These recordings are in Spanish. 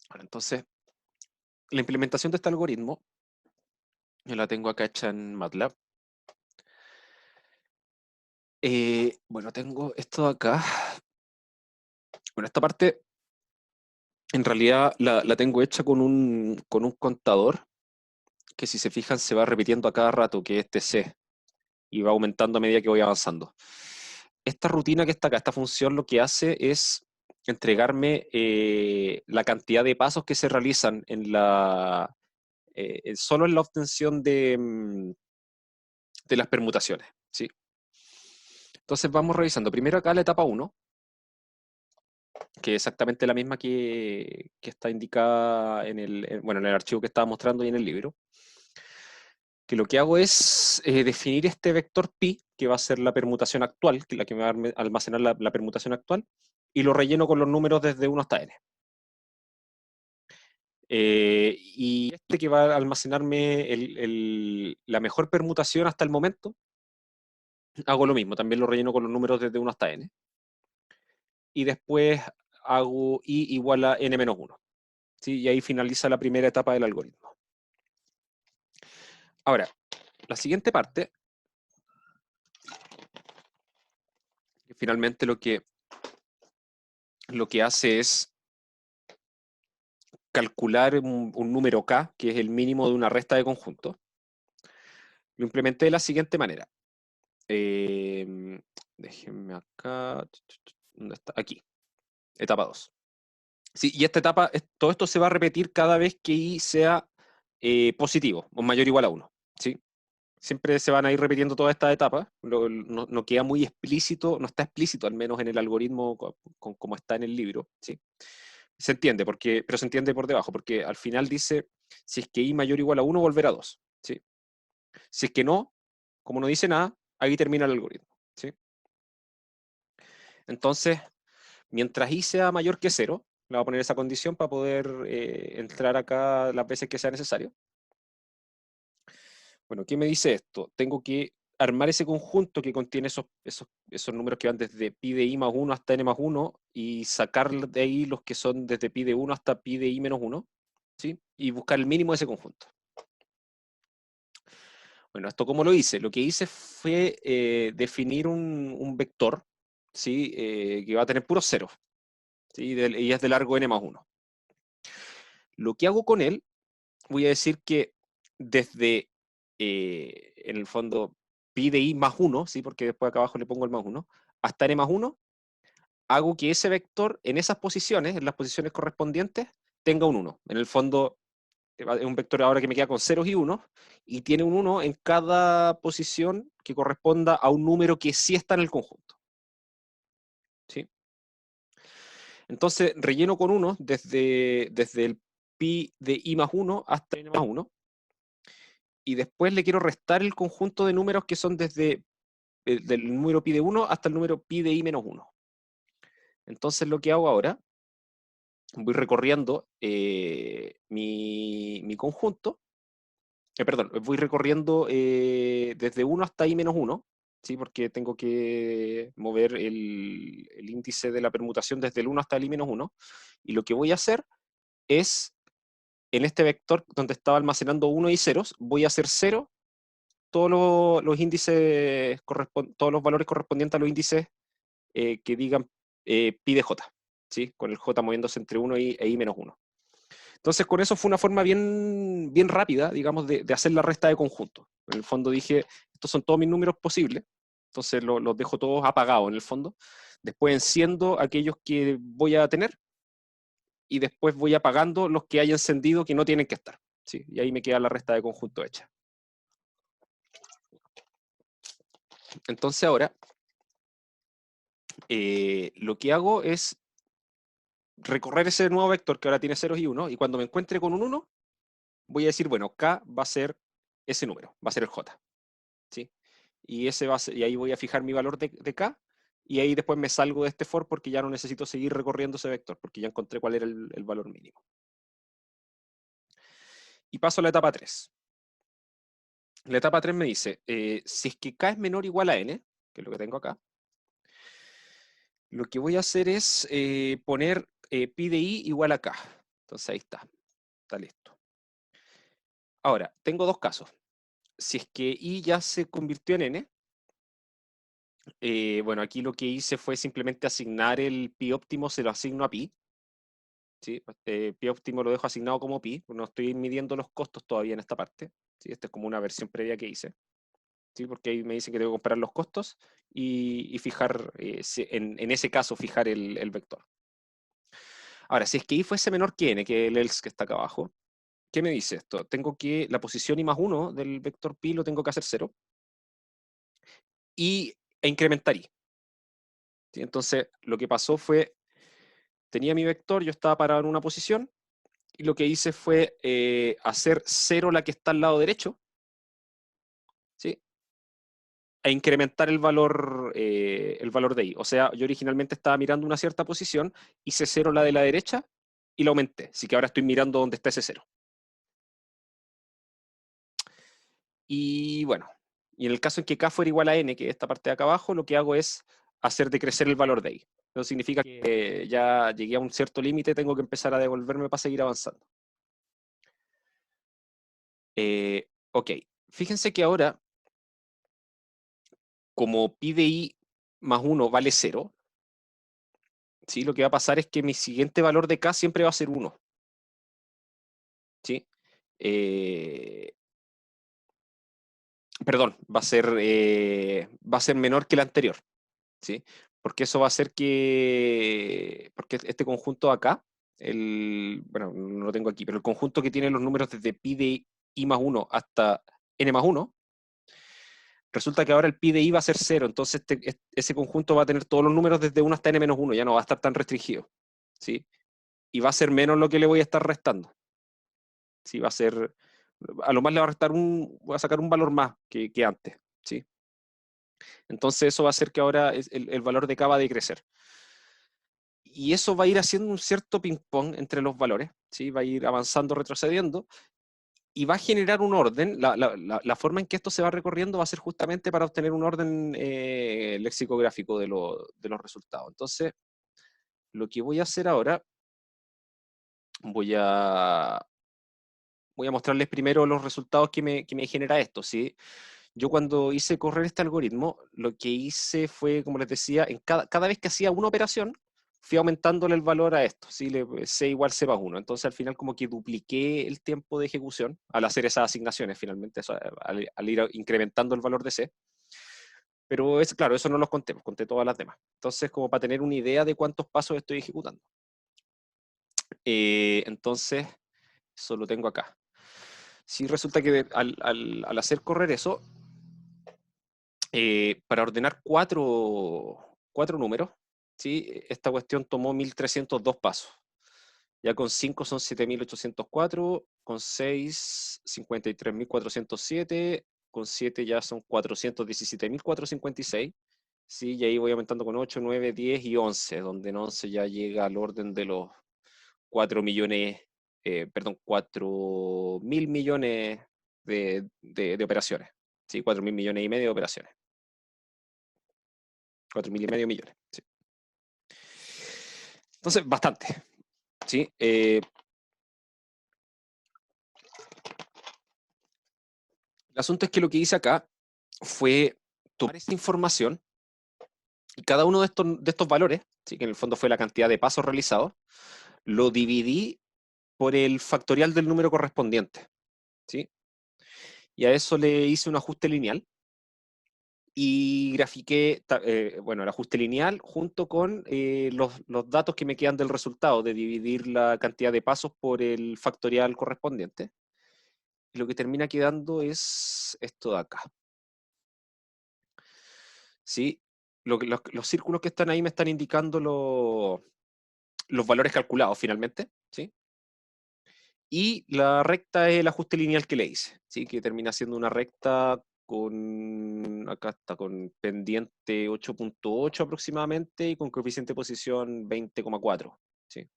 Bueno, entonces, la implementación de este algoritmo, yo la tengo acá hecha en MATLAB. Bueno, tengo esto de acá. Bueno, esta parte en realidad la tengo hecha con un contador que, si se fijan, se va repitiendo a cada rato, que es TC, y va aumentando a medida que voy avanzando. Esta rutina que está acá, esta función, lo que hace es entregarme la cantidad de pasos que se realizan solo en la obtención de las permutaciones, ¿sí? Entonces vamos revisando. Primero acá la etapa 1, que es exactamente la misma que está indicada bueno, en el archivo que estaba mostrando y en el libro. Que lo que hago es definir este vector pi, que va a ser la permutación actual, que es la que me va a almacenar la permutación actual, y lo relleno con los números desde 1 hasta n. Y este que va a almacenarme la mejor permutación hasta el momento, hago lo mismo, también lo relleno con los números desde 1 hasta n. Y después hago i igual a n-1, ¿sí? Y ahí finaliza la primera etapa del algoritmo. Ahora, la siguiente parte, finalmente lo que hace es calcular un número k, que es el mínimo de una resta de conjuntos. Lo implementé de la siguiente manera. Déjenme acá. ¿Dónde está? Aquí. Etapa 2. Sí, y esta etapa, todo esto se va a repetir cada vez que i sea positivo, o mayor o igual a 1. ¿Sí? Siempre se van a ir repitiendo todas estas etapas. No queda muy explícito, no está explícito, al menos en el algoritmo como está en el libro. ¿Sí? Se entiende, pero se entiende por debajo, porque al final dice, si es que i mayor o igual a 1, volver a 2. ¿Sí? Si es que no, como no dice nada, ahí termina el algoritmo. ¿Sí? Entonces, mientras i sea mayor que 0, le voy a poner esa condición para poder entrar acá las veces que sea necesario. Bueno, ¿qué me dice esto? Tengo que armar ese conjunto que contiene esos números que van desde pi de i más 1 hasta n más 1 y sacar de ahí los que son desde pi de 1 hasta pi de i menos 1, ¿sí? Y buscar el mínimo de ese conjunto. Bueno, ¿esto cómo lo hice? Lo que hice fue definir un vector, ¿sí? Que va a tener puros ceros, ¿sí? Y es de largo n más 1. Lo que hago con él, voy a decir que desde, en el fondo, pi de i más 1, ¿sí? Porque después acá abajo le pongo el más 1, hasta n más 1, hago que ese vector en esas posiciones, en las posiciones correspondientes, tenga un 1. En el fondo, es un vector ahora que me queda con ceros y unos, y tiene un 1 en cada posición que corresponda a un número que sí está en el conjunto. ¿Sí? Entonces, relleno con 1 desde el pi de i más 1 hasta n más 1, y después le quiero restar el conjunto de números que son desde del número pi de 1 hasta el número pi de i menos 1. Entonces lo que hago ahora, voy recorriendo mi conjunto, perdón, voy recorriendo desde 1 hasta i menos 1, ¿sí? Porque tengo que mover el índice de la permutación desde el 1 hasta el i menos 1, y lo que voy a hacer es, en este vector donde estaba almacenando 1 y ceros, voy a hacer 0 los índices, todos los valores correspondientes a los índices que digan pi de j, ¿sí? Con el j moviéndose entre 1 e i menos 1. Entonces, con eso fue una forma bien, bien rápida, digamos, de hacer la resta de conjuntos. En el fondo dije, estos son todos mis números posibles, entonces los dejo todos apagados en el fondo. Después enciendo aquellos que voy a tener y después voy apagando los que haya encendido que no tienen que estar, ¿sí? Y ahí me queda la resta de conjunto hecha. Entonces ahora, lo que hago es recorrer ese nuevo vector que ahora tiene ceros y 1, y cuando me encuentre con un 1, voy a decir, bueno, k va a ser ese número, va a ser el j, ¿sí? Y, y ahí voy a fijar mi valor de k, y ahí después me salgo de este for porque ya no necesito seguir recorriendo ese vector, porque ya encontré cuál era el valor mínimo. Y paso a la etapa 3. La etapa 3 me dice, si es que k es menor o igual a n, que es lo que tengo acá, lo que voy a hacer es poner pi de i igual a k. Entonces ahí está listo. Ahora, tengo dos casos. Si es que I ya se convirtió en N, bueno, aquí lo que hice fue simplemente asignar el pi óptimo, se lo asigno a pi, ¿sí? Pi óptimo lo dejo asignado como pi, no estoy midiendo los costos todavía en esta parte, ¿sí? Esta es como una versión previa que hice, ¿sí? Porque ahí me dicen que tengo que comparar los costos y fijar, en ese caso, fijar el vector. Ahora, si es que I fuese menor que N, que el else que está acá abajo, ¿qué me dice esto? Tengo que la posición I más 1 del vector pi lo tengo que hacer 0 e incrementar I. ¿Sí? Entonces, lo que pasó fue, tenía mi vector, yo estaba parado en una posición, y lo que hice fue hacer 0 la que está al lado derecho, ¿sí? E incrementar el valor de I. O sea, yo originalmente estaba mirando una cierta posición, hice 0 la de la derecha y la aumenté. Así que ahora estoy mirando dónde está ese 0. Y bueno, y en el caso en que K fuera igual a N, que es esta parte de acá abajo, lo que hago es hacer decrecer el valor de I. Eso significa que ya llegué a un cierto límite, tengo que empezar a devolverme para seguir avanzando. Ok, fíjense que ahora, como pi de I más 1 vale 0, ¿sí? Lo que va a pasar es que mi siguiente valor de K siempre va a ser 1. ¿Sí? Eh, Perdón, va a ser menor que el anterior. ¿Sí? Porque eso va a hacer que, porque este conjunto acá, bueno, no lo tengo aquí, pero el conjunto que tiene los números desde pi de I más 1 hasta N más 1, resulta que ahora el pi de I va a ser 0, entonces ese conjunto va a tener todos los números desde 1 hasta N menos 1, ya no va a estar tan restringido. ¿Sí? Y va a ser menos lo que le voy a estar restando. ¿Sí? Va a ser, a lo más le va a restar voy a sacar un valor más que antes. ¿Sí? Entonces eso va a hacer que ahora el valor de K va a decrecer. Y eso va a ir haciendo un cierto ping-pong entre los valores, ¿sí? Va a ir avanzando, retrocediendo, y va a generar un orden. La forma en que esto se va recorriendo va a ser justamente para obtener un orden lexicográfico de los resultados. Entonces, lo que voy a hacer ahora, voy a, voy a mostrarles primero los resultados que me genera esto, ¿sí? Yo cuando hice correr este algoritmo, lo que hice fue, como les decía, cada vez que hacía una operación, fui aumentándole el valor a esto, ¿sí? C igual C más 1. Entonces al final como que dupliqué el tiempo de ejecución al hacer esas asignaciones finalmente, al ir incrementando el valor de C. Pero es claro, eso no los conté, pues conté todas las demás. Entonces como para tener una idea de cuántos pasos estoy ejecutando. Entonces, eso lo tengo acá. Sí, resulta que al hacer correr eso, para ordenar cuatro números, ¿sí? Esta cuestión tomó 1302 pasos. Ya con 5 son 7804, con 6, 53407, con 7 ya son 417456, ¿sí? Y ahí voy aumentando con 8, 9, 10 y 11, donde en 11 ya llega al orden de los 4 millones, perdón, 4.000 millones de operaciones, ¿sí? 4.000 millones y medio de operaciones. 4.500 millones. ¿Sí? Entonces, bastante. ¿Sí? El asunto es que lo que hice acá fue tomar esta información y cada uno de estos valores, ¿sí? Que en el fondo fue la cantidad de pasos realizados, lo dividí por el factorial del número correspondiente. ¿Sí? Y a eso le hice un ajuste lineal y grafiqué, bueno, el ajuste lineal junto con los datos que me quedan del resultado, de dividir la cantidad de pasos por el factorial correspondiente. Y lo que termina quedando es esto de acá. ¿Sí? Los círculos que están ahí me están indicando los valores calculados finalmente. ¿Sí? Y la recta es el ajuste lineal que le hice, ¿sí? Que termina siendo una recta con, acá está, con pendiente 8.8 aproximadamente y con coeficiente de posición 20,4. ¿Sí?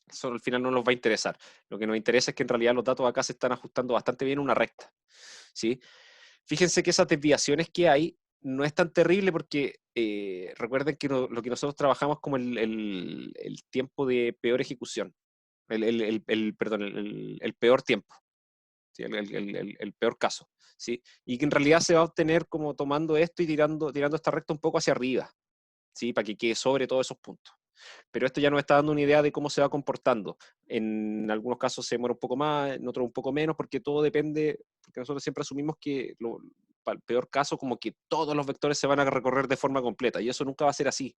Eso al final no nos va a interesar. Lo que nos interesa es que en realidad los datos acá se están ajustando bastante bien a una recta. ¿Sí? Fíjense que esas desviaciones que hay no es tan terrible porque recuerden que lo que nosotros trabajamos como el tiempo de peor ejecución. perdón, el peor tiempo, ¿sí? El peor caso, ¿sí? Y que en realidad se va a obtener como tomando esto y tirando esta recta un poco hacia arriba, ¿sí? Para que quede sobre todos esos puntos. Pero esto ya nos está dando una idea de cómo se va comportando. En algunos casos se demora un poco más, en otros un poco menos, porque todo depende, porque nosotros siempre asumimos que para el peor caso, como que todos los vectores se van a recorrer de forma completa, y eso nunca va a ser así,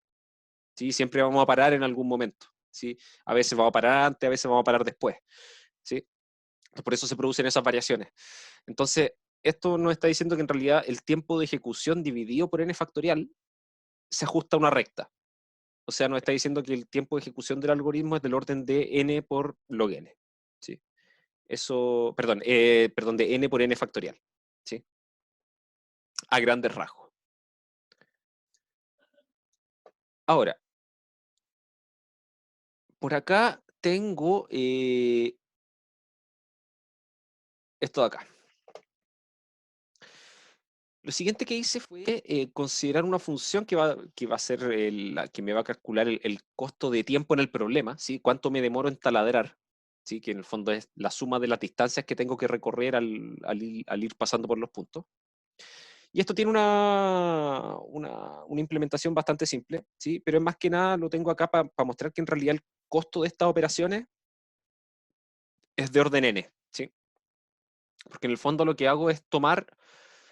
¿sí? Siempre vamos a parar en algún momento, ¿sí? A veces vamos a parar antes, a veces vamos a parar después, ¿sí? Por eso se producen esas variaciones. Entonces, esto nos está diciendo que en realidad el tiempo de ejecución dividido por n factorial se ajusta a una recta. O sea, nos está diciendo que el tiempo de ejecución del algoritmo es del orden de n por log n. ¿Sí? Eso, perdón, de n por n factorial. ¿Sí? A grandes rasgos. Ahora, por acá tengo esto de acá. Lo siguiente que hice fue considerar una función que va a ser la que me va a calcular el costo de tiempo en el problema, ¿sí? Cuánto me demoro en taladrar, ¿sí? Que en el fondo es la suma de las distancias que tengo que recorrer al ir pasando por los puntos. Y esto tiene una implementación bastante simple, ¿sí? Pero es más que nada lo tengo acá para mostrar que en realidad el costo de estas operaciones es de orden n, ¿sí? Porque en el fondo lo que hago es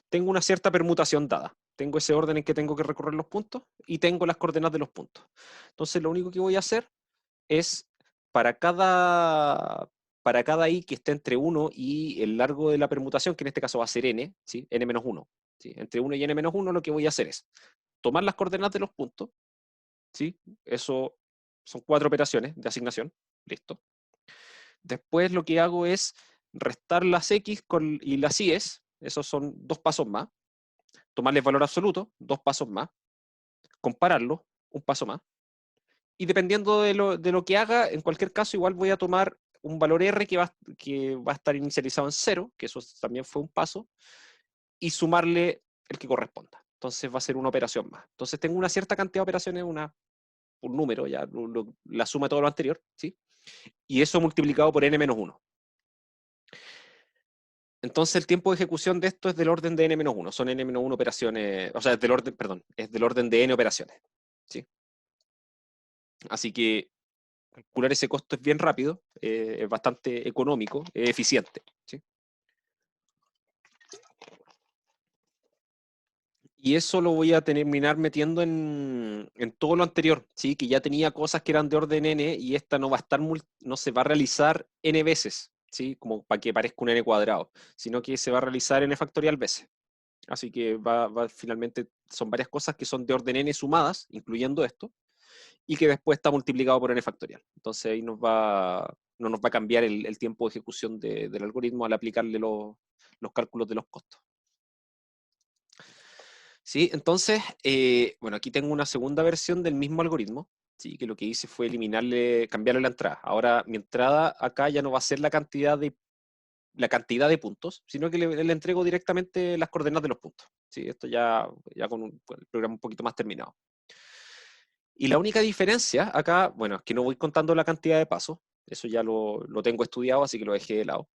tengo una cierta permutación dada. Tengo ese orden en que tengo que recorrer los puntos y tengo las coordenadas de los puntos. Entonces lo único que voy a hacer es para cada i que esté entre 1 y el largo de la permutación, que en este caso va a ser n, ¿sí? n-1. ¿Sí? Entre 1 y n-1 lo que voy a hacer es tomar las coordenadas de los puntos, ¿sí? Eso son 4 operaciones de asignación, listo. Después lo que hago es restar las x y las y's, esos son 2 pasos más, tomarles valor absoluto, 2 pasos más, compararlo, un paso más, y dependiendo de lo que haga, en cualquier caso igual voy a tomar un valor r que va a estar inicializado en 0, que eso también fue un paso, y sumarle el que corresponda. Entonces va a ser una operación más. Entonces tengo una cierta cantidad de operaciones, un número, ya la suma de todo lo anterior, ¿sí? Y eso multiplicado por n-1. Entonces el tiempo de ejecución de esto es del orden de n-1, son n-1 operaciones, o sea, es del orden, perdón, es del orden de n operaciones, ¿sí? Así que calcular ese costo es bien rápido, es bastante económico, es eficiente, ¿sí? Y eso lo voy a terminar metiendo en todo lo anterior, ¿sí? Que ya tenía cosas que eran de orden n y esta no va a estar, no se va a realizar n veces, ¿sí? Como para que parezca un n cuadrado, sino que se va a realizar n factorial veces. Así que finalmente son varias cosas que son de orden n sumadas, incluyendo esto, y que después está multiplicado por n factorial. Entonces ahí no nos va a cambiar el tiempo de ejecución del algoritmo al aplicarle los cálculos de los costos. ¿Sí? Entonces, bueno, aquí tengo una segunda versión del mismo algoritmo, ¿sí? Que lo que hice fue cambiarle la entrada. Ahora mi entrada acá ya no va a ser la cantidad de puntos, sino que le entrego directamente las coordenadas de los puntos. ¿Sí? Esto ya con el programa un poquito más terminado. Y la única diferencia acá, bueno, es que no voy contando la cantidad de pasos, eso ya lo tengo estudiado, así que lo dejé de lado.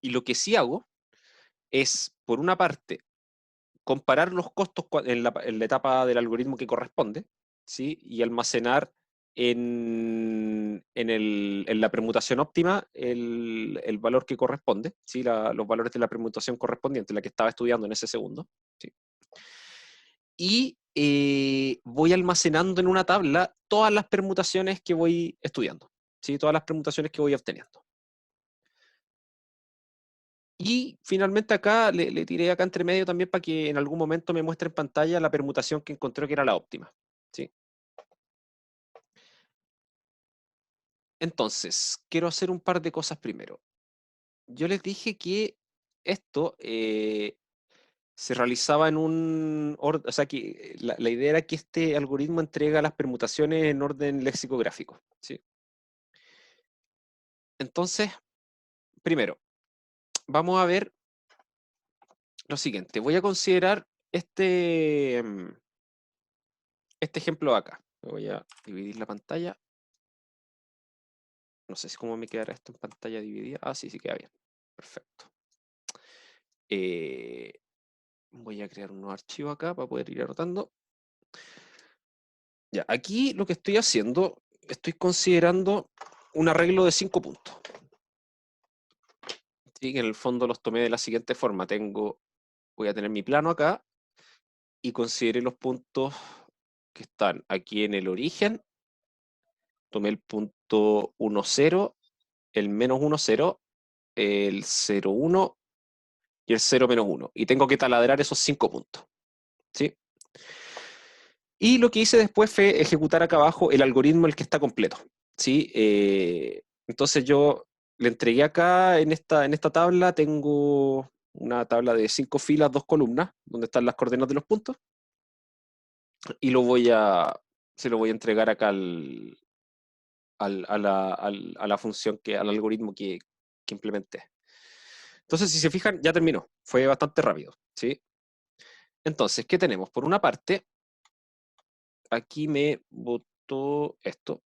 Y lo que sí hago es, por una parte, comparar los costos en la etapa del algoritmo que corresponde, ¿sí? Y almacenar en la permutación óptima el valor que corresponde, ¿sí? Los valores de la permutación correspondiente, la que estaba estudiando en ese segundo, ¿sí? Y voy almacenando en una tabla todas las permutaciones que voy estudiando, ¿sí? Todas las permutaciones que voy obteniendo. Y finalmente acá le tiré acá entre medio también para que en algún momento me muestre en pantalla la permutación que encontré que era la óptima, ¿sí? Entonces, quiero hacer un par de cosas primero. Yo les dije que esto se realizaba en o sea, que la idea era que este algoritmo entrega las permutaciones en orden lexicográfico, ¿sí? Entonces, primero, vamos a ver lo siguiente. Voy a considerar este ejemplo acá. Voy a dividir la pantalla. No sé si cómo me quedará esto en pantalla dividida. Ah, sí, sí queda bien. Perfecto. Voy a crear un nuevo archivo acá para poder ir rotando. Ya, aquí lo que estoy haciendo, estoy considerando un arreglo de 5 puntos. ¿Sí? Que en el fondo los tomé de la siguiente forma. Voy a tener mi plano acá y consideré los puntos que están aquí en el origen. Tomé el punto 1, 0, el menos 1, 0, el 0, 1 y el 0, menos 1. Y tengo que taladrar esos 5 puntos. ¿Sí? Y lo que hice después fue ejecutar acá abajo el algoritmo, el que está completo. ¿Sí? Entonces yo le entregué acá en esta tabla, tengo una tabla de 5 filas, 2 columnas, donde están las coordenadas de los puntos, y se lo voy a entregar acá a la función, al algoritmo que implementé. Entonces, si se fijan, ya terminó. Fue bastante rápido. ¿Sí? Entonces, ¿qué tenemos? Por una parte, aquí me botó esto,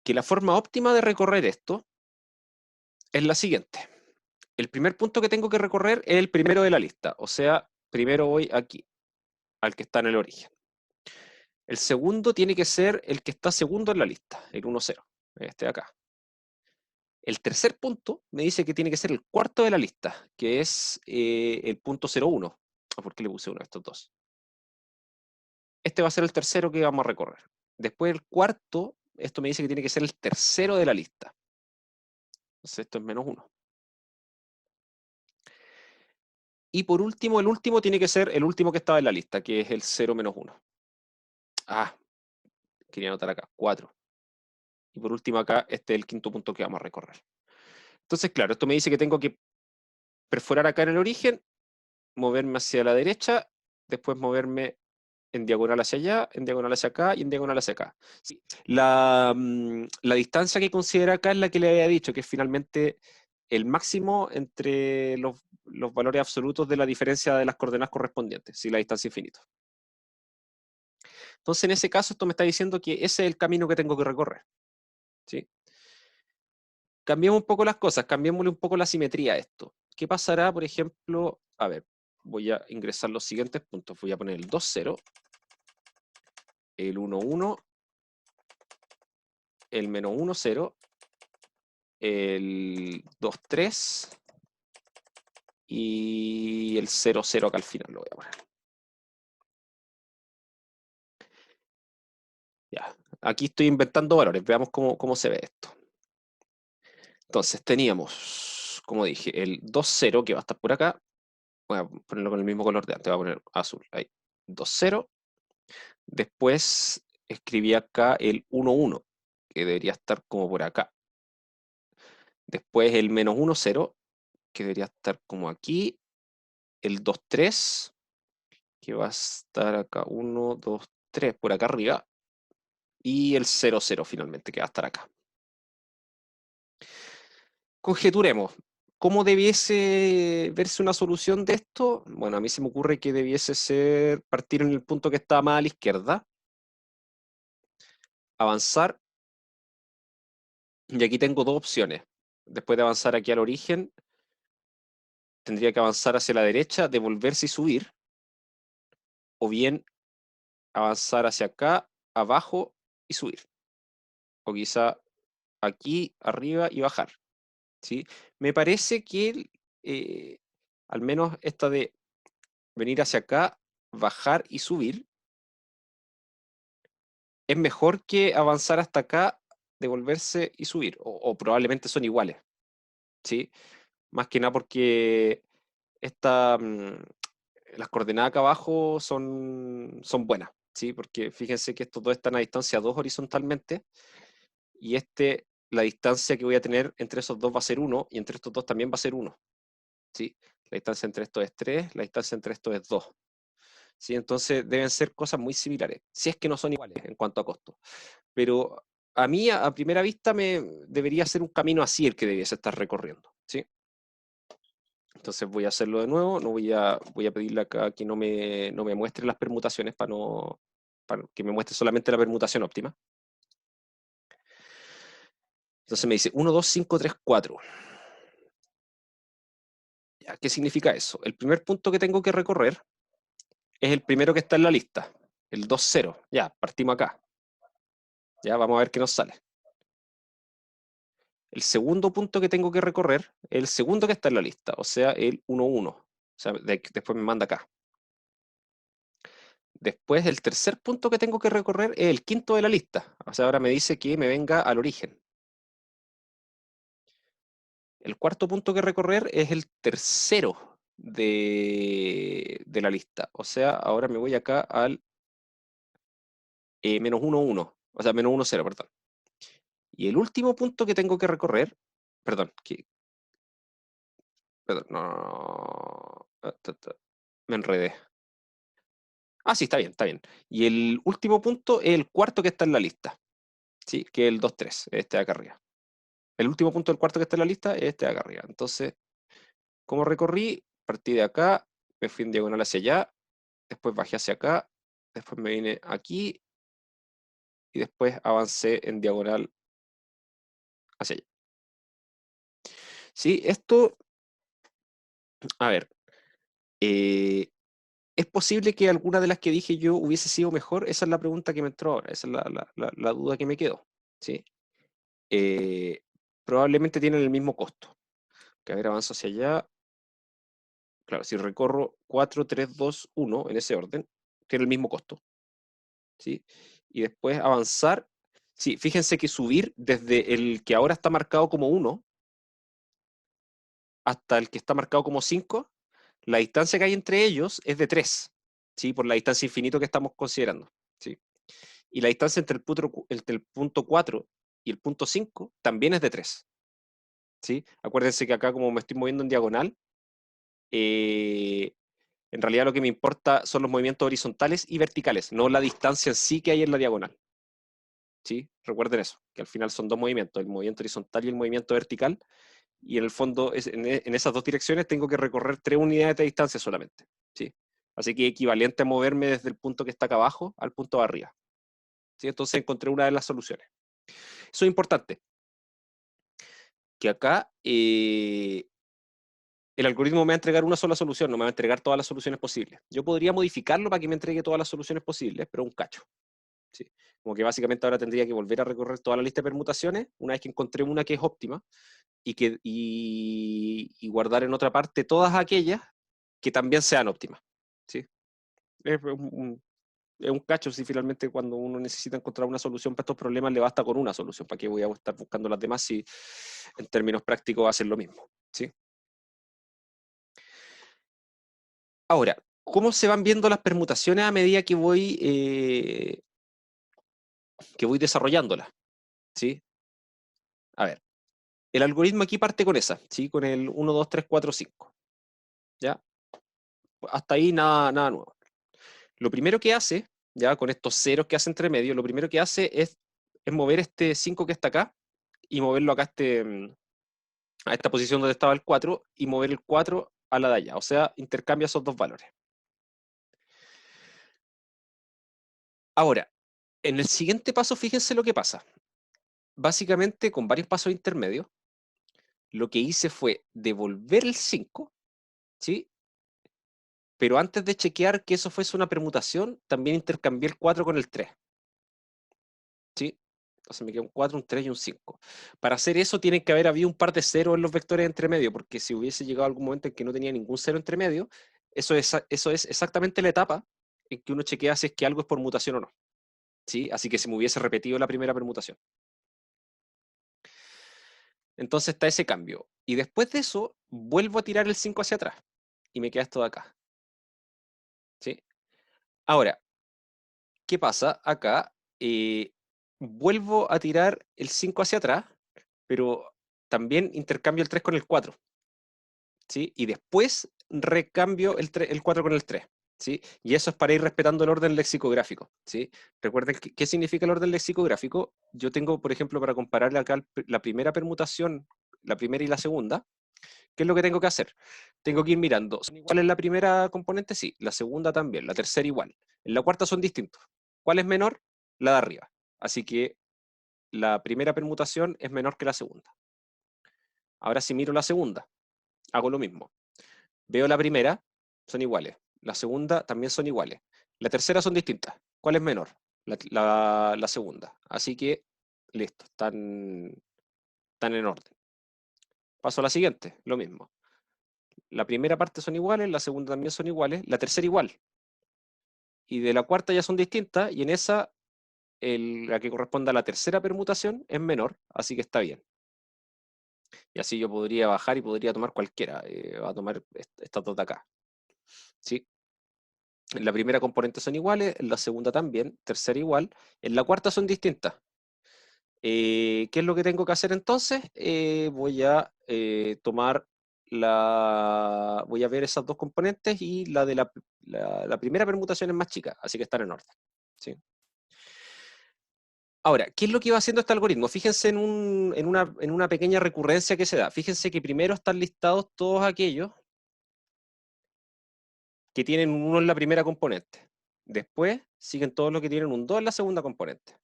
que la forma óptima de recorrer esto es la siguiente. El primer punto que tengo que recorrer es el primero de la lista, o sea, primero voy aquí, al que está en el origen. El segundo tiene que ser el que está segundo en la lista, el 1, 0, este de acá. El tercer punto me dice que tiene que ser el cuarto de la lista, que es el punto 0, 1. ¿Por qué le puse uno a estos dos? Este va a ser el tercero que vamos a recorrer. Después el cuarto, esto me dice que tiene que ser el tercero de la lista. Entonces esto es menos 1. Y por último, el último tiene que ser el último que estaba en la lista, que es el 0, menos 1. Ah, quería anotar acá, 4. Y por último acá, este es el quinto punto que vamos a recorrer. Entonces, claro, esto me dice que tengo que perforar acá en el origen, moverme hacia la derecha, después moverme en diagonal hacia allá, en diagonal hacia acá y en diagonal hacia acá. Sí. La distancia que considera acá es la que le había dicho, que es finalmente el máximo entre los valores absolutos de la diferencia de las coordenadas correspondientes, si la distancia es infinita. Entonces, en ese caso, esto me está diciendo que ese es el camino que tengo que recorrer. ¿Sí? Cambiemos un poco las cosas, cambiémosle un poco la simetría a esto. ¿Qué pasará, por ejemplo? A ver, voy a ingresar los siguientes puntos. Voy a poner el 2, 0, el 1, 1, el menos 1, 0, el 2, 3 y el 0, 0 acá al final lo voy a poner. Ya, aquí estoy inventando valores, veamos cómo se ve esto. Entonces teníamos, como dije, el 2, 0 que va a estar por acá. Voy a ponerlo con el mismo color de antes, voy a poner azul. Ahí, 2, 0. Después escribí acá el 1, 1, que debería estar como por acá. Después el menos 1, 0, que debería estar como aquí. El 2, 3, que va a estar acá. 1, 2, 3, por acá arriba. Y el 0, 0 finalmente, que va a estar acá. Conjeturemos. ¿Cómo debiese verse una solución de esto? Bueno, a mí se me ocurre que debiese ser partir en el punto que está más a la izquierda, avanzar, y aquí tengo dos opciones. Después de avanzar aquí al origen, tendría que avanzar hacia la derecha, devolverse y subir, o bien avanzar hacia acá, abajo y subir. O quizá aquí, arriba y bajar. ¿Sí? Me parece que eh, al menos esta de venir hacia acá, bajar y subir, es mejor que avanzar hasta acá, devolverse y subir, o probablemente son iguales, ¿sí? Más que nada porque esta, las coordenadas acá abajo son buenas, ¿sí? Porque fíjense que estos dos están a distancia 2 horizontalmente, y la distancia que voy a tener entre esos dos va a ser 1, y entre estos dos también va a ser 1, ¿sí? La distancia entre estos es 3, la distancia entre estos es 2. ¿Sí? Entonces deben ser cosas muy similares, si es que no son iguales en cuanto a costo. Pero a mí, a primera vista, me debería ser un camino así el que debiese estar recorriendo. ¿Sí? Entonces voy a hacerlo de nuevo, voy a pedirle acá que no me muestre las permutaciones para que me muestre solamente la permutación óptima. Entonces me dice 1, 2, 5, 3, 4. ¿Ya? ¿Qué significa eso? El primer punto que tengo que recorrer es el primero que está en la lista, el 2, 0. Ya, partimos acá. Ya, vamos a ver qué nos sale. El segundo punto que tengo que recorrer es el segundo que está en la lista, o sea, el 1, 1. O sea, después me manda acá. Después, el tercer punto que tengo que recorrer es el quinto de la lista. O sea, ahora me dice que me venga al origen. El cuarto punto que recorrer es el tercero de la lista. O sea, ahora me voy acá al menos 1, 1. O sea, menos 1, 0, perdón. Y el último punto que tengo que recorrer, perdón, perdón, no, me enredé. Ah, sí, está bien, está bien. Y el último punto es el cuarto que está en la lista, ¿sí? Que es el 2, 3, este de acá arriba. El último punto del cuarto que está en la lista es este de acá arriba. Entonces, ¿cómo recorrí? Partí de acá, me fui en diagonal hacia allá, después bajé hacia acá, después me vine aquí y después avancé en diagonal hacia allá. Sí, esto, a ver, eh, ¿es posible que alguna de las que dije yo hubiese sido mejor? Esa es la pregunta que me entró ahora, esa es la duda que me quedó, ¿sí? Eh, Probablemente tienen el mismo costo. Que a ver, avanzo hacia allá. Claro, si recorro 4, 3, 2, 1 en ese orden, tiene el mismo costo, ¿sí? Y después avanzar. Sí, fíjense que subir desde el que ahora está marcado como 1 hasta el que está marcado como 5, la distancia que hay entre ellos es de 3, ¿sí? Por la distancia infinito que estamos considerando, ¿sí? Y la distancia entre el punto 4 y el punto 5 también es de 3, ¿sí? Acuérdense que acá como me estoy moviendo en diagonal, eh, en realidad lo que me importa son los movimientos horizontales y verticales, no la distancia en sí que hay en la diagonal, ¿sí? Recuerden eso, que al final son dos movimientos, el movimiento horizontal y el movimiento vertical, y en el fondo en esas dos direcciones tengo que recorrer 3 unidades de distancia solamente, ¿sí? Así que equivalente a moverme desde el punto que está acá abajo al punto de arriba, ¿sí? Entonces encontré una de las soluciones. Eso es importante, que acá el algoritmo me va a entregar una sola solución, no me va a entregar todas las soluciones posibles. Yo podría modificarlo para que me entregue todas las soluciones posibles, pero un cacho. ¿Sí? Como que básicamente ahora tendría que volver a recorrer toda la lista de permutaciones una vez que encontré una que es óptima y guardar en otra parte todas aquellas que también sean óptimas. ¿Sí? Es un cacho si finalmente cuando uno necesita encontrar una solución para estos problemas le basta con una solución. ¿Para qué voy a estar buscando las demás si en términos prácticos hacen lo mismo? ¿Sí? Ahora, ¿cómo se van viendo las permutaciones a medida que voy desarrollándolas? ¿Sí? A ver, el algoritmo aquí parte con esa, ¿sí? Con el 1, 2, 3, 4, 5. ¿Ya? Hasta ahí nada nuevo. Lo primero que hace, ya con estos ceros que hace entre medio, lo primero que hace es mover este 5 que está acá y moverlo acá a esta posición donde estaba el 4 y mover el 4 a la de allá. O sea, intercambia esos dos valores. Ahora, en el siguiente paso, fíjense lo que pasa. Básicamente, con varios pasos intermedios, lo que hice fue devolver el 5, ¿sí? Pero antes de chequear que eso fuese una permutación, también intercambié el 4 con el 3, ¿sí? Entonces me queda un 4, un 3 y un 5. Para hacer eso tiene que haber habido un par de ceros en los vectores entre medio, porque si hubiese llegado algún momento en que no tenía ningún cero entre medio, eso es exactamente la etapa en que uno chequea si es que algo es por mutación o no, ¿sí? Así que se me hubiese repetido la primera permutación. Entonces está ese cambio. Y después de eso, vuelvo a tirar el 5 hacia atrás y me queda esto de acá, ¿sí? Ahora, ¿qué pasa? Acá vuelvo a tirar el 5 hacia atrás, pero también intercambio el 3 con el 4, ¿sí? Y después recambio el 4 con el 3, ¿sí? Y eso es para ir respetando el orden lexicográfico, ¿sí? Recuerden, ¿qué significa el orden lexicográfico? Yo tengo, por ejemplo, para comparar acá la primera permutación, la primera y la segunda, ¿qué es lo que tengo que hacer? Tengo que ir mirando, ¿son iguales la primera componente? Sí, la segunda también, la tercera igual. En la cuarta son distintos. ¿Cuál es menor? La de arriba. Así que la primera permutación es menor que la segunda. Ahora si miro la segunda, hago lo mismo. Veo la primera, son iguales. La segunda también son iguales. La tercera son distintas. ¿Cuál es menor? La segunda. Así que, listo, están en orden. Paso a la siguiente, lo mismo. La primera parte son iguales, la segunda también son iguales, la tercera igual. Y de la cuarta ya son distintas, y en esa, la que corresponde a la tercera permutación es menor, así que está bien. Y así yo podría bajar y podría tomar cualquiera. Va a tomar estas dos de acá. ¿Sí? En la primera componente son iguales, en la segunda también, tercera igual, en la cuarta son distintas. ¿Qué es lo que tengo que hacer entonces? Voy a tomar voy a ver esas dos componentes y la de la primera permutación es más chica, así que están en orden. ¿Sí? Ahora, ¿qué es lo que va haciendo este algoritmo? Fíjense en una pequeña recurrencia que se da. Fíjense que primero están listados todos aquellos que tienen un 1 en la primera componente. Después siguen todos los que tienen un 2 en la segunda componente.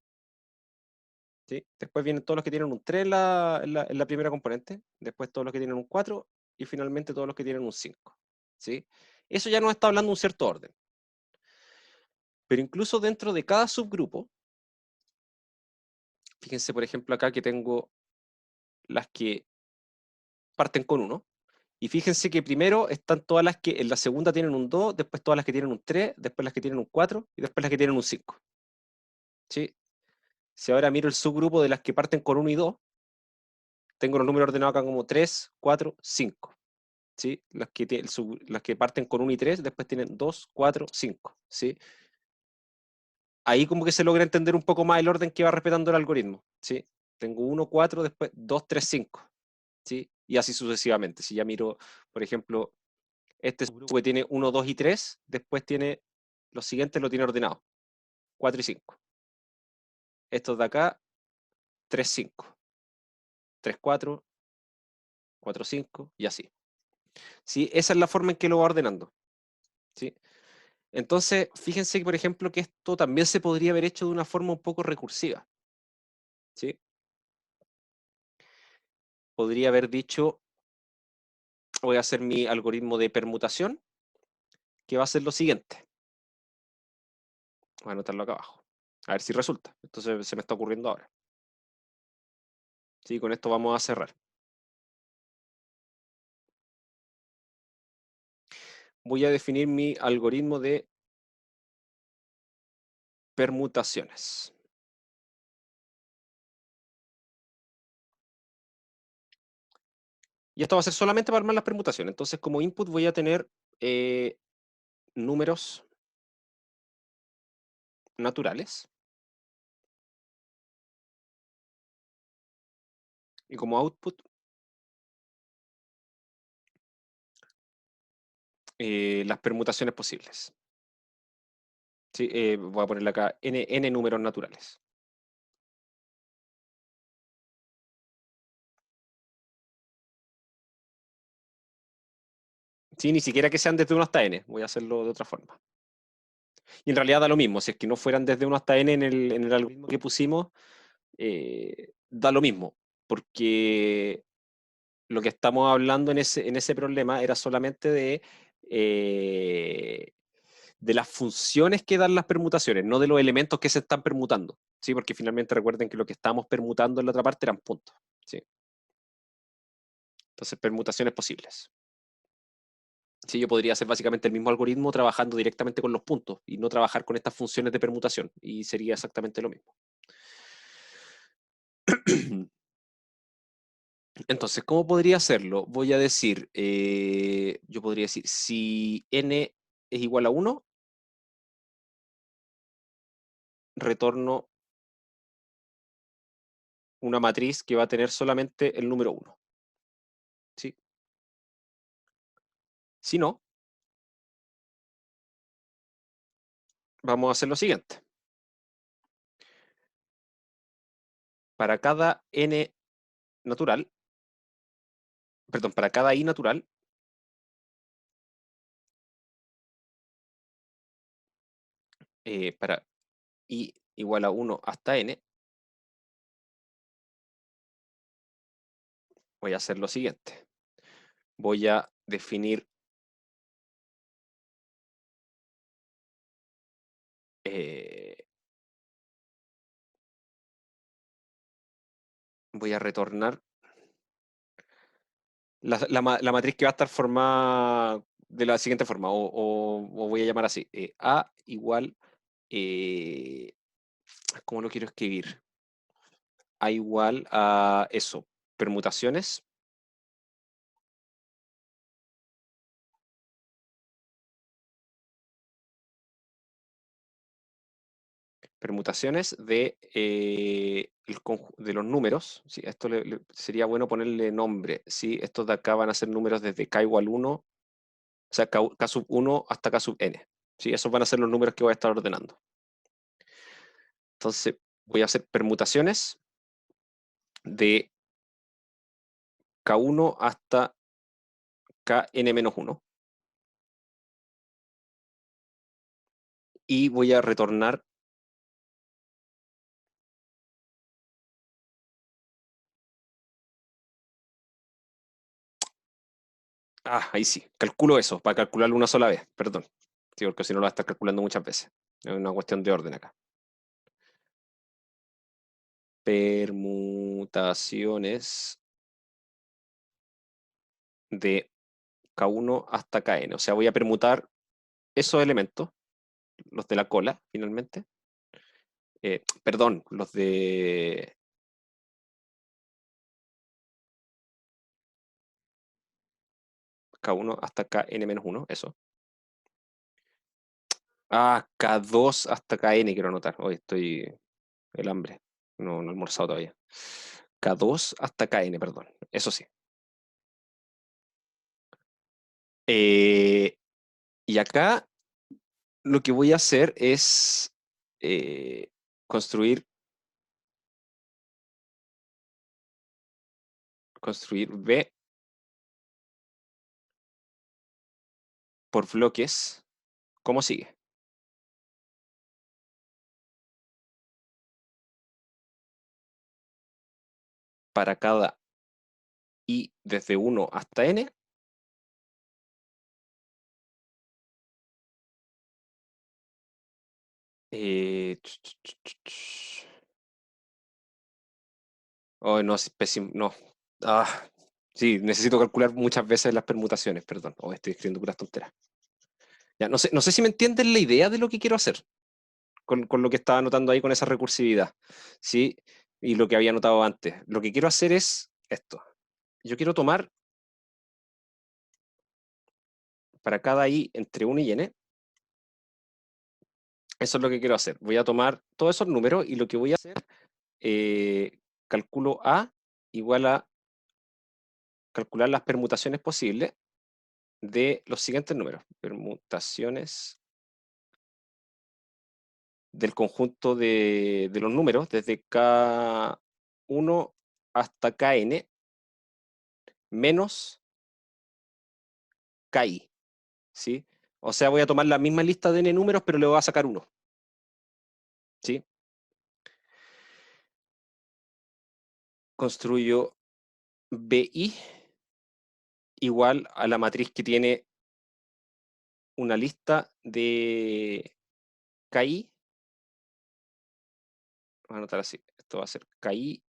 ¿Sí? Después vienen todos los que tienen un 3 en la primera componente. Después todos los que tienen un 4 y finalmente todos los que tienen un 5. ¿Sí? Eso ya nos está hablando de un cierto orden. Pero incluso dentro de cada subgrupo, fíjense por ejemplo acá que tengo las que parten con 1. Y fíjense que primero están todas las que en la segunda tienen un 2, después todas las que tienen un 3, después las que tienen un 4 y después las que tienen un 5. ¿Sí? Si ahora miro el subgrupo de las que parten con 1 y 2, tengo los números ordenados acá como 3, 4, 5. ¿Sí? Las que parten con 1 y 3, después tienen 2, 4, 5. ¿Sí? Ahí como que se logra entender un poco más el orden que va respetando el algoritmo. ¿Sí? Tengo 1, 4, después 2, 3, 5. ¿Sí? Y así sucesivamente. Si ya miro, por ejemplo, este subgrupo que tiene 1, 2 y 3, después tiene los siguientes lo tiene ordenado. 4 y 5. Estos de acá, 3, 5. 3, 4, 4, 5 y así. ¿Sí? Esa es la forma en que lo va ordenando. ¿Sí? Entonces, fíjense, por ejemplo, que esto también se podría haber hecho de una forma un poco recursiva. ¿Sí? Podría haber dicho, voy a hacer mi algoritmo de permutación, que va a ser lo siguiente. Voy a anotarlo acá abajo. A ver si resulta. Entonces se me está ocurriendo ahora. ¿Sí? Con esto vamos a cerrar. Voy a definir mi algoritmo de permutaciones. Y esto va a ser solamente para armar las permutaciones. Entonces, como input voy a tener números naturales. Y como output, las permutaciones posibles. ¿Sí? Voy a ponerle acá n números naturales. ¿Sí? Ni siquiera que sean desde 1 hasta n. Voy a hacerlo de otra forma. Y en realidad da lo mismo. Si es que no fueran desde 1 hasta n en el algoritmo que pusimos, da lo mismo. Porque lo que estamos hablando en ese problema era solamente de las funciones que dan las permutaciones, no de los elementos que se están permutando. ¿Sí? Porque finalmente recuerden que lo que estábamos permutando en la otra parte eran puntos. ¿Sí? Entonces, permutaciones posibles. Sí, yo podría hacer básicamente el mismo algoritmo trabajando directamente con los puntos y no trabajar con estas funciones de permutación. Y sería exactamente lo mismo. Entonces, ¿cómo podría hacerlo? Voy a decir, yo podría decir, si n es igual a 1, retorno una matriz que va a tener solamente el número 1. ¿Sí? Si no, vamos a hacer lo siguiente. Para cada n natural, perdón, para cada i natural, para i igual a 1 hasta n, voy a hacer lo siguiente. Voy a definir voy a retornar la matriz que va a estar formada de la siguiente forma, o voy a llamar así, A igual, ¿cómo lo quiero escribir? A igual a eso, permutaciones, permutaciones de los números, ¿sí? Esto sería bueno ponerle nombre, ¿sí? Estos de acá van a ser números desde k igual 1, o sea, k sub 1 hasta k sub n, ¿sí? Esos van a ser los números que voy a estar ordenando. Entonces, voy a hacer permutaciones de k1 hasta kn-1 y voy a retornar ahí sí, calculo eso, para calcularlo una sola vez, perdón. Sí, porque si no lo va a estar calculando muchas veces. Es una cuestión de orden acá. Permutaciones de K1 hasta Kn. O sea, voy a permutar esos elementos, los de la cola, finalmente. Perdón, los de K1 hasta Kn-1, eso. K2 hasta Kn quiero anotar. Hoy estoy el hambre. No he almorzado todavía. K2 hasta Kn, perdón. Eso sí. Eh, y acá lo que voy a hacer es construir B por bloques. ¿Cómo sigue? Para cada i desde 1 hasta n, eh, oh, no, es pésimo, no. Ah, sí, necesito calcular muchas veces las permutaciones, perdón. Oh, estoy escribiendo puras tonteras. Ya, no sé si me entienden la idea de lo que quiero hacer con lo que estaba anotando ahí con esa recursividad, ¿sí? Y lo que había anotado antes. Lo que quiero hacer es esto. Yo quiero tomar para cada i entre 1 y n. Eso es lo que quiero hacer. Voy a tomar todos esos números y lo que voy a hacer, calculo a igual a calcular las permutaciones posibles de los siguientes números. Permutaciones del conjunto de los números desde K1 hasta Kn menos Ki, ¿sí? O sea, voy a tomar la misma lista de n números, pero le voy a sacar uno, ¿sí? Construyo BI igual a la matriz que tiene una lista de KI. Voy a anotar así. Esto va a ser KI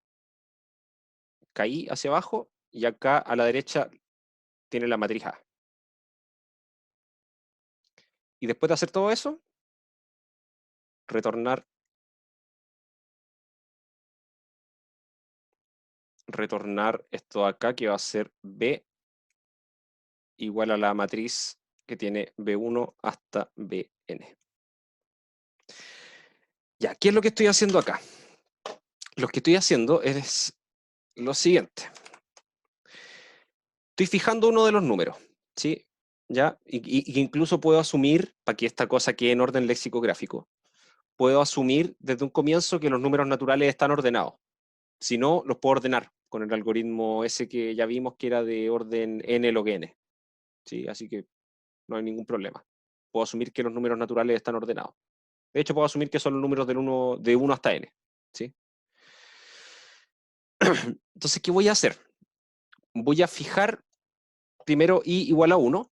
hacia abajo y acá a la derecha tiene la matriz A. Y después de hacer todo eso, retornar esto acá que va a ser B igual a la matriz que tiene B1 hasta Bn. Ya, ¿qué es lo que estoy haciendo acá? Lo que estoy haciendo es lo siguiente. Estoy fijando uno de los números, ¿sí? ¿Ya? Y incluso puedo asumir, para que esta cosa quede en orden lexicográfico, puedo asumir desde un comienzo que los números naturales están ordenados. Si no, los puedo ordenar con el algoritmo ese que ya vimos que era de orden n log n. ¿Sí? Así que no hay ningún problema. Puedo asumir que los números naturales están ordenados. De hecho, puedo asumir que son los números de 1 hasta n. ¿Sí? Entonces, ¿qué voy a hacer? voy a fijar primero i igual a 1,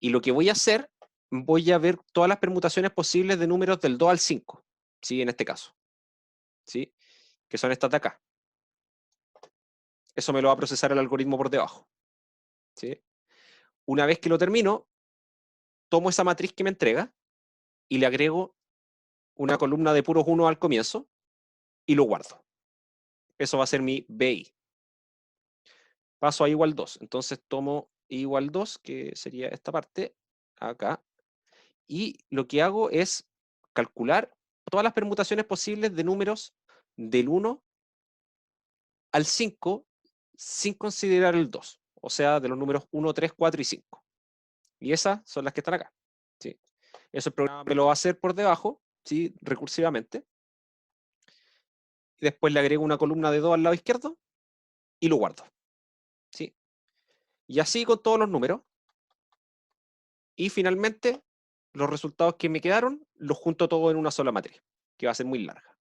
y lo que voy a hacer, voy a ver todas las permutaciones posibles de números del 2 al 5, ¿sí? En este caso, ¿sí? Que son estas de acá. Eso me lo va a procesar el algoritmo por debajo, ¿sí? Una vez que lo termino, tomo esa matriz que me entrega y le agrego una columna de puros 1 al comienzo y lo guardo. Eso va a ser mi BI. Paso a igual 2. Entonces tomo igual 2, que sería esta parte, acá, y lo que hago es calcular todas las permutaciones posibles de números del 1 al 5 sin considerar el 2, o sea, de los números 1, 3, 4 y 5. Y esas son las que están acá, ¿sí? Eso el programa me lo va a hacer por debajo, ¿sí? Recursivamente. Y después le agrego una columna de 2 al lado izquierdo y lo guardo, ¿sí? Y así con todos los números. Y finalmente, los resultados que me quedaron los junto todo en una sola matriz, que va a ser muy larga,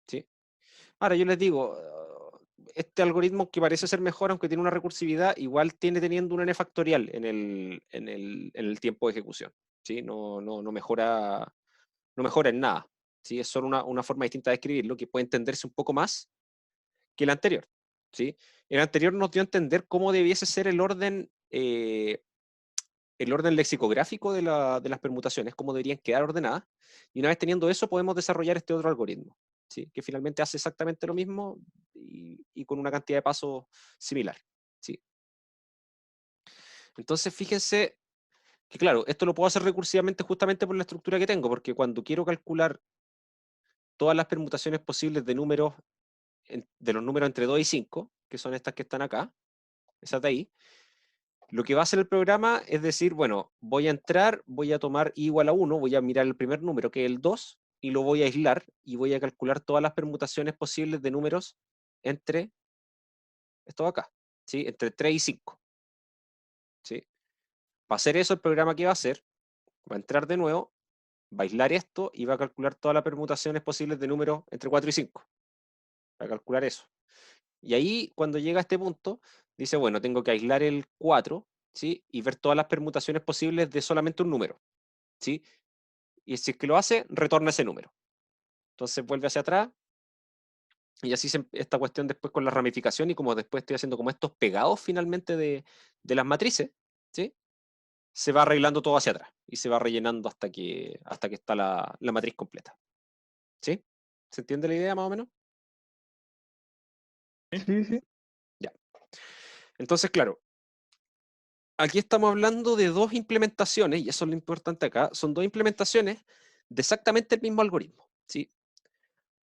¿sí? Ahora yo les digo, este algoritmo que parece ser mejor, aunque tiene una recursividad, igual tiene teniendo un n factorial en el tiempo de ejecución, ¿sí? No mejora, no mejora en nada, ¿sí? Es solo una forma distinta de escribirlo que puede entenderse un poco más que el anterior, ¿sí? El anterior nos dio a entender cómo debiese ser el orden lexicográfico de las permutaciones, cómo deberían quedar ordenadas, y una vez teniendo eso podemos desarrollar este otro algoritmo, ¿sí? Que finalmente hace exactamente lo mismo y con una cantidad de pasos similar, ¿sí? Entonces fíjense que claro, esto lo puedo hacer recursivamente justamente por la estructura que tengo, porque cuando quiero calcular todas las permutaciones posibles de números, de los números entre 2 y 5, que son estas que están acá, esas de ahí, lo que va a hacer el programa es decir, bueno, voy a entrar, voy a tomar i igual a 1, voy a mirar el primer número, que es el 2, y lo voy a aislar, y voy a calcular todas las permutaciones posibles de números entre esto de acá, ¿sí? Entre 3 y 5, ¿sí? Para hacer eso, el programa que va a hacer, va a entrar de nuevo, va a aislar esto, y va a calcular todas las permutaciones posibles de números entre 4 y 5. Va a calcular eso. Y ahí, cuando llega a este punto, dice, bueno, tengo que aislar el 4, ¿sí? Y ver todas las permutaciones posibles de solamente un número, ¿sí? Y si es que lo hace, retorna ese número. Entonces vuelve hacia atrás, y así esta cuestión después con la ramificación, y como después estoy haciendo como estos pegados finalmente de las matrices, ¿sí? Se va arreglando todo hacia atrás, y se va rellenando hasta que está la matriz completa, ¿sí? ¿Se entiende la idea más o menos? Sí, sí. Ya. Entonces, claro, aquí estamos hablando de dos implementaciones, y eso es lo importante acá, son dos implementaciones de exactamente el mismo algoritmo, ¿sí?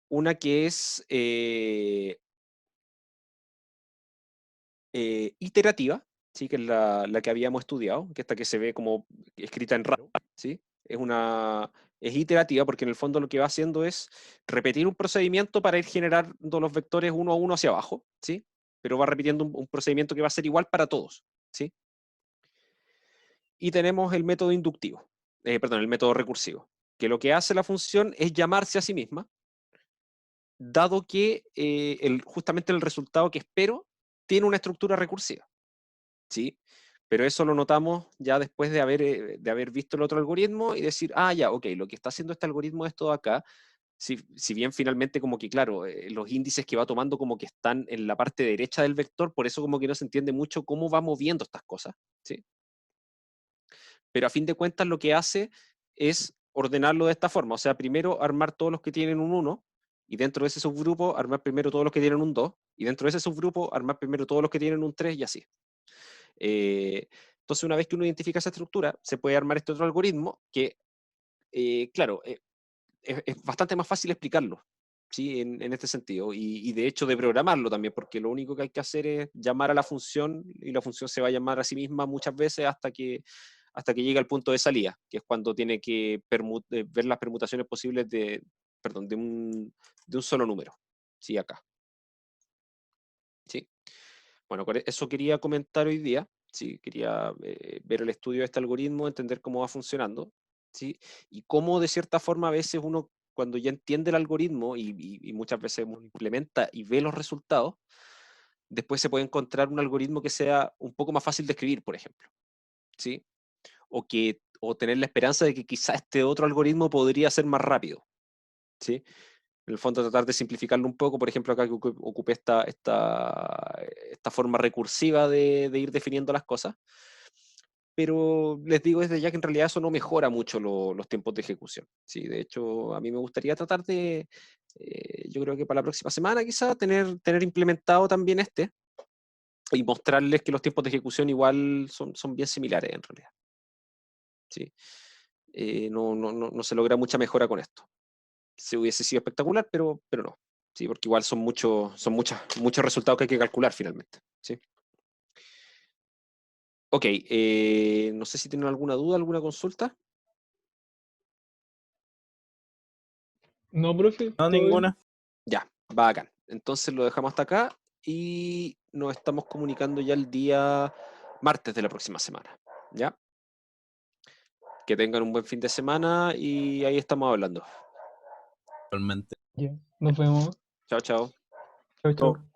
Una que es iterativa, ¿sí? Que es la que habíamos estudiado, que esta que se ve como escrita en raro, ¿sí? Es iterativa porque en el fondo lo que va haciendo es repetir un procedimiento para ir generando los vectores uno a uno hacia abajo, ¿sí? Pero va repitiendo un procedimiento que va a ser igual para todos, ¿sí? Y tenemos el método inductivo, perdón, el método recursivo, que lo que hace la función es llamarse a sí misma, dado que justamente el resultado que espero tiene una estructura recursiva, ¿sí? Pero eso lo notamos ya después de haber visto el otro algoritmo y decir, ah, ya, ok, lo que está haciendo este algoritmo es todo acá, si bien finalmente como que, claro, los índices que va tomando como que están en la parte derecha del vector, por eso como que no se entiende mucho cómo va moviendo estas cosas, ¿sí? Pero a fin de cuentas lo que hace es ordenarlo de esta forma, o sea, primero armar todos los que tienen un 1, y dentro de ese subgrupo armar primero todos los que tienen un 2, y dentro de ese subgrupo armar primero todos los que tienen un 3 y así. Entonces, una vez que uno identifica esa estructura, se puede armar este otro algoritmo que, claro, es bastante más fácil explicarlo, ¿sí? En este sentido, y de hecho de programarlo también, porque lo único que hay que hacer es llamar a la función, y la función se va a llamar a sí misma muchas veces hasta que llega al punto de salida, que es cuando tiene que ver las permutaciones posibles perdón, de un solo número, ¿sí? Acá, ¿sí? Bueno, eso quería comentar hoy día, ¿sí? Quería ver el estudio de este algoritmo, entender cómo va funcionando, ¿sí? Y cómo de cierta forma a veces uno, cuando ya entiende el algoritmo y muchas veces uno lo implementa y ve los resultados, después se puede encontrar un algoritmo que sea un poco más fácil de escribir, por ejemplo, ¿sí? O tener la esperanza de que quizá este otro algoritmo podría ser más rápido, ¿sí? En el fondo tratar de simplificarlo un poco, por ejemplo, acá que ocupé esta forma recursiva de ir definiendo las cosas, pero les digo desde ya que en realidad eso no mejora mucho los tiempos de ejecución. Sí, de hecho, a mí me gustaría tratar de, yo creo que para la próxima semana quizá, tener implementado también y mostrarles que los tiempos de ejecución igual son bien similares en realidad. ¿Sí? No se logra mucha mejora con esto. Se hubiese sido espectacular, pero no. ¿Sí? Porque igual son muchos resultados que hay que calcular finalmente. ¿Sí? Ok, no sé si tienen alguna duda, alguna consulta. No, profe, No, todo bien. ninguna. Ya, bacán. Entonces lo dejamos hasta acá y nos estamos comunicando ya el día martes de la próxima semana. ¿Ya? Que tengan un buen fin de semana y ahí estamos hablando. Realmente. Ya, nos vemos. Chao, chao. Chau, chau.